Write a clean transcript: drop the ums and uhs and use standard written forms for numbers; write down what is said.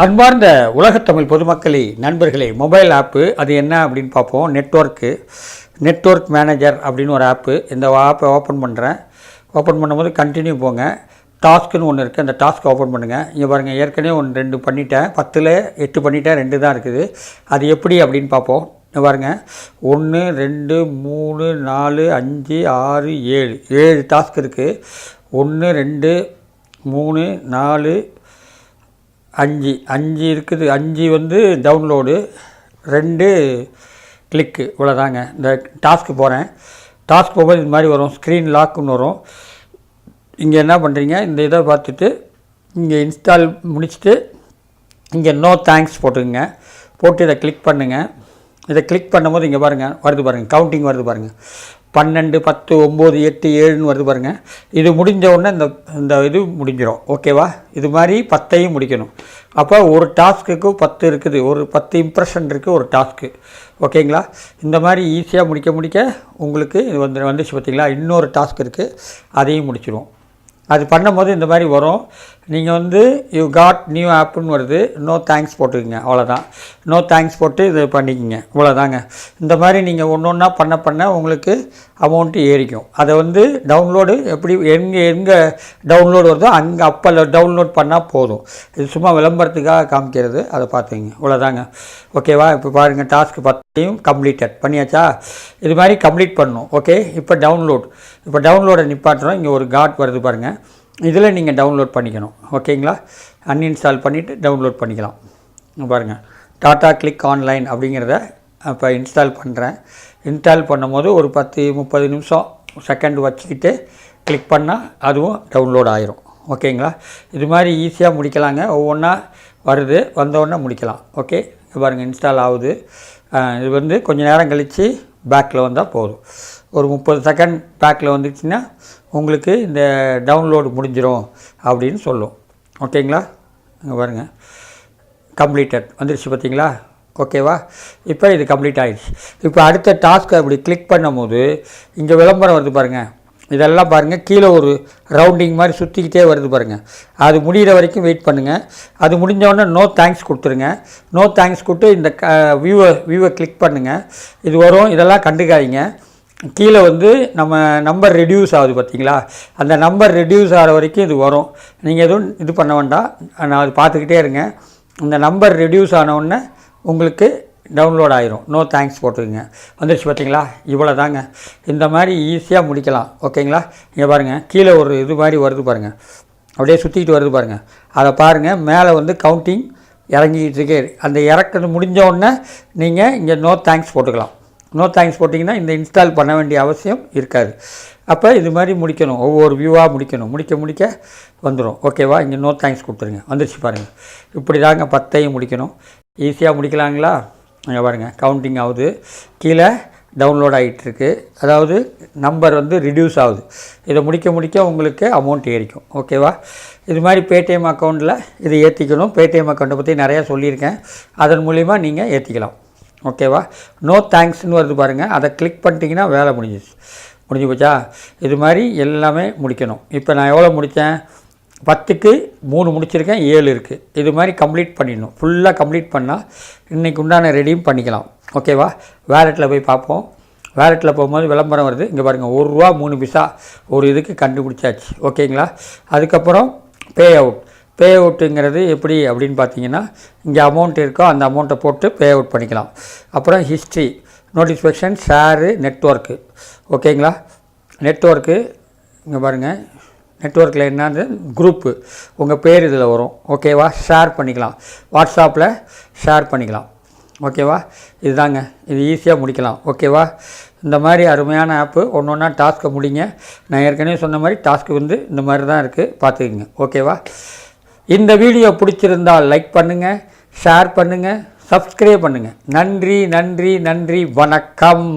அன்பார்ந்த உலகத்தமிழ் பொதுமக்களே, நண்பர்களே, மொபைல் ஆப்பு அது என்ன அப்படின்னு பார்ப்போம். நெட்வொர்க் மேனேஜர் அப்படின்னு ஒரு ஆப்பு. இந்த ஆப்பை ஓப்பன் பண்ணுறேன். ஓப்பன் பண்ணும்போது கண்டினியூ போங்க. டாஸ்க்குன்னு ஒன்று இருக்குது, அந்த டாஸ்க் ஓப்பன் பண்ணுங்கள். இங்கே பாருங்கள், ஏற்கனவே 2 பண்ணிட்டேன். 10ல் 8 பண்ணிட்டேன், 2 தான் இருக்குது. அது எப்படி அப்படின்னு பார்ப்போம். இங்கே பாருங்கள், 1 2 3 4 5 6 7 டாஸ்க் இருக்குது. 1 2 3 4 5 இருக்குது. 5 வந்து டவுன்லோடு, 2 கிளிக்கு. இவ்வளோதாங்க. இந்த டாஸ்க்கு போகிறேன். டாஸ்க் போகும்போது இது மாதிரி வரும், ஸ்க்ரீன் லாக்குன்னு வரும். இங்கே என்ன பண்ணுறீங்க, இந்த இதை பார்த்துட்டு இங்கே இன்ஸ்டால் முடிச்சுட்டு இங்கே நோ தேங்க்ஸ் போட்டுங்க. போட்டு இதை கிளிக் பண்ணுங்கள். இதை கிளிக் பண்ணும்போது இங்கே பாருங்கள், வருது பாருங்கள், கவுண்டிங் வருது பாருங்கள். 12 10 9 8 7ன்னு வருது பாருங்கள். இது முடிஞ்ச உடனே இந்த இது முடிஞ்சிடும். ஓகேவா? இது மாதிரி 10ஐயும் முடிக்கணும். அப்போ ஒரு டாஸ்க்குக்கு 10 இருக்குது, ஒரு 10 இம்ப்ரெஷன் இருக்குது ஒரு டாஸ்க்கு. ஓகேங்களா? இந்த மாதிரி ஈஸியாக முடிக்க உங்களுக்கு இது வந்துச்சு பார்த்தீங்களா? இன்னொரு டாஸ்க் இருக்குது, அதையும் முடிச்சிடுவோம். அது பண்ணும்போது இந்த மாதிரி வரும். நீங்கள் வந்து யூ காட் நியூ ஆப்புன்னு வருது. நோ தேங்க்ஸ் போட்டுக்குங்க. அவ்வளோதான். நோ தேங்க்ஸ் போட்டு இது பண்ணிக்கோங்க. இவ்வளோதாங்க. இந்த மாதிரி நீங்கள் ஒன்று ஒன்றா பண்ண உங்களுக்கு அமௌண்ட்டு ஏறிக்கும். அதை வந்து டவுன்லோடு எப்படி எங்கே டவுன்லோடு வருதோ அங்கே அப்போ டவுன்லோட் பண்ணால் போதும். இது சும்மா விளம்பரத்துக்காக காமிக்கிறது, அதை பார்த்துங்க. இவ்வளோதாங்க. ஓகேவா? இப்போ பாருங்கள், டாஸ்க்கு 10ஐயும் கம்ப்ளீட்டட் பண்ணியாச்சா? இது மாதிரி கம்ப்ளீட் பண்ணணும். ஓகே, இப்போ டவுன்லோடை நிப்பாட்டுறோம். இங்கே ஒரு காட் வருது பாருங்கள். இதில் நீங்கள் டவுன்லோட் பண்ணிக்கணும். ஓகேங்களா? அன்இன்ஸ்டால் பண்ணிவிட்டு டவுன்லோட் பண்ணிக்கலாம். பாருங்கள், டாட்டா கிளிக் ஆன்லைன் அப்படிங்கிறத இப்போ இன்ஸ்டால் பண்ணுறேன். இன்ஸ்டால் பண்ணும்போது ஒரு 10-30 நிமிஷம் செகண்ட் வச்சுக்கிட்டு கிளிக் பண்ணால் அதுவும் டவுன்லோட் ஆயிரும். ஓகேங்களா? இது மாதிரி ஈஸியாக முடிக்கலாங்க. ஒவ்வொன்றா வருது, வந்தோடனே முடிக்கலாம். ஓகே, பாருங்கள், இன்ஸ்டால் ஆகுது. இது வந்து கொஞ்சம் நேரம் கழித்து பேக்கில் வந்தால் போதும். ஒரு 30 செகண்ட் பேக்கில் வந்துச்சுன்னா உங்களுக்கு இந்த டவுன்லோடு முடிஞ்சிடும் அப்படின்னு சொல்லும். ஓகேங்களா? இங்கே பாருங்கள், கம்ப்ளீட்டட் வந்துடுச்சு பார்த்தீங்களா? ஓகேவா? இப்போ இது கம்ப்ளீட் ஆகிடுச்சு. இப்போ அடுத்த டாஸ்க்கை அப்படி கிளிக் பண்ணும்போது இங்கே விளம்பரம் வருது பாருங்கள். இதெல்லாம் பாருங்கள், கீழே ஒரு ரவுண்டிங் மாதிரி சுற்றிக்கிட்டே வருது பாருங்கள். அது முடிகிற வரைக்கும் வெயிட் பண்ணுங்கள். அது முடிஞ்சவொடனே நோ தேங்க்ஸ் கொடுத்துருங்க. நோ தேங்க்ஸ் கொடுத்து இந்த வியூவை கிளிக் பண்ணுங்கள். இது வரும். இதெல்லாம் கண்டுக்காதீங்க. கீழே வந்து நம்ம நம்பர் ரெடியூஸ் ஆகுது பார்த்தீங்களா? அந்த நம்பர் ரெடியூஸ் ஆகிற வரைக்கும் இது வரும். நீங்கள் எதுவும் இது பண்ண வேண்டாம், நான் அது பார்த்துக்கிட்டே இருங்க. இந்த நம்பர் ரெடியூஸ் ஆனவுடனே உங்களுக்கு டவுன்லோட் ஆயிரும். நோ தேங்க்ஸ் போட்டுருங்க. வந்துடுச்சு பார்த்தீங்களா? இவ்வளோ தாங்க. இந்த மாதிரி ஈஸியாக முடிக்கலாம். ஓகேங்களா? இங்கே பாருங்கள், கீழே ஒரு இது மாதிரி வருது பாருங்கள், அப்படியே சுற்றிக்கிட்டு வருது பாருங்கள். அதை பாருங்கள், மேலே வந்து கவுண்டிங் இறங்கிக்கிட்டு இருக்கே. அந்த இறக்கிறது முடிஞ்ச உடனே நீங்கள் இங்கே நோ தேங்க்ஸ் போட்டுக்கலாம். நோ தேங்க்ஸ் போட்டிங்கன்னா இந்த இன்ஸ்டால் பண்ண வேண்டிய அவசியம் இருக்காது. அப்போ இது மாதிரி முடிக்கணும், ஒவ்வொரு வியூவாக முடிக்க வந்துடும். ஓகேவா? இங்கே நோ தேங்க்ஸ் கொடுத்துருங்க. வந்துடுச்சு பாருங்கள். இப்படி தாங்க 10ஐயும் முடிக்கணும். ஈஸியாக முடிக்கலாங்களா? அங்கே பாருங்கள், கவுண்டிங் ஆகுது, கீழே டவுன்லோட் ஆகிட்டுருக்கு. அதாவது நம்பர் வந்து ரிடியூஸ் ஆகுது. இதை முடிக்க உங்களுக்கு அமௌண்ட் ஏறிக்கும். ஓகேவா? இது மாதிரி பேடிஎம் அக்கௌண்ட்டில் இதை ஏற்றிக்கணும். பேடிஎம் அக்கௌண்ட்டை பற்றி நிறையா சொல்லியிருக்கேன். அதன் மூலிமா நீங்கள் ஏற்றிக்கலாம். ஓகேவா? நோ தேங்க்ஸ்னு வருது பாருங்கள், அதை கிளிக் பண்ணிட்டீங்கன்னா வேலை முடிஞ்சு போச்சா? இது மாதிரி எல்லாமே முடிக்கணும். இப்போ நான் எவ்வளோ முடித்தேன்? 10க்கு 3 முடிச்சிருக்கேன், 7 இருக்குது. இது மாதிரி கம்ப்ளீட் பண்ணிடணும். ஃபுல்லாக கம்ப்ளீட் பண்ணால் இன்றைக்கி உண்டான ரெடியும் பண்ணிக்கலாம். ஓகேவா? வேலெட்டில் போய் பார்ப்போம். வேலெட்டில் போகும்போது விளம்பரம் வருது. இங்கே பாருங்கள், ₹1 3 பைசா ஒரு இதுக்கு கண்டுபிடிச்சாச்சு. ஓகேங்களா? அதுக்கப்புறம் பே அவுட்டுங்கிறது எப்படி அப்படின்னு பார்த்தீங்கன்னா, இங்கே அமௌண்ட் இருக்கோ அந்த அமௌண்ட்டை போட்டு பே அவுட் பண்ணிக்கலாம். அப்புறம் ஹிஸ்ட்ரி, நோட்டிஃபிகேஷன், ஷேரு, நெட்வொர்க்கு. ஓகேங்களா? நெட்வொர்க்கு இங்கே பாருங்கள், நெட்வொர்க்கில் என்னது குரூப்பு, உங்கள் பேர் இதில் வரும். ஓகேவா? ஷேர் பண்ணிக்கலாம், வாட்ஸ்அப்பில் ஷேர் பண்ணிக்கலாம். ஓகேவா? இதுதாங்க, இது ஈஸியாக முடிக்கலாம். ஓகேவா? இந்த மாதிரி அருமையான ஆப்பு. ஒன்றா டாஸ்க்கை முடிங்க. நான் ஏற்கனவே சொன்ன மாதிரி டாஸ்க்கு வந்து இந்த மாதிரி தான் இருக்குது, பார்த்துக்குங்க. ஓகேவா? இந்த வீடியோ பிடிச்சிருந்தால் லைக் பண்ணுங்கள், ஷேர் பண்ணுங்கள், சப்ஸ்கிரைப் பண்ணுங்கள். நன்றி. வணக்கம்.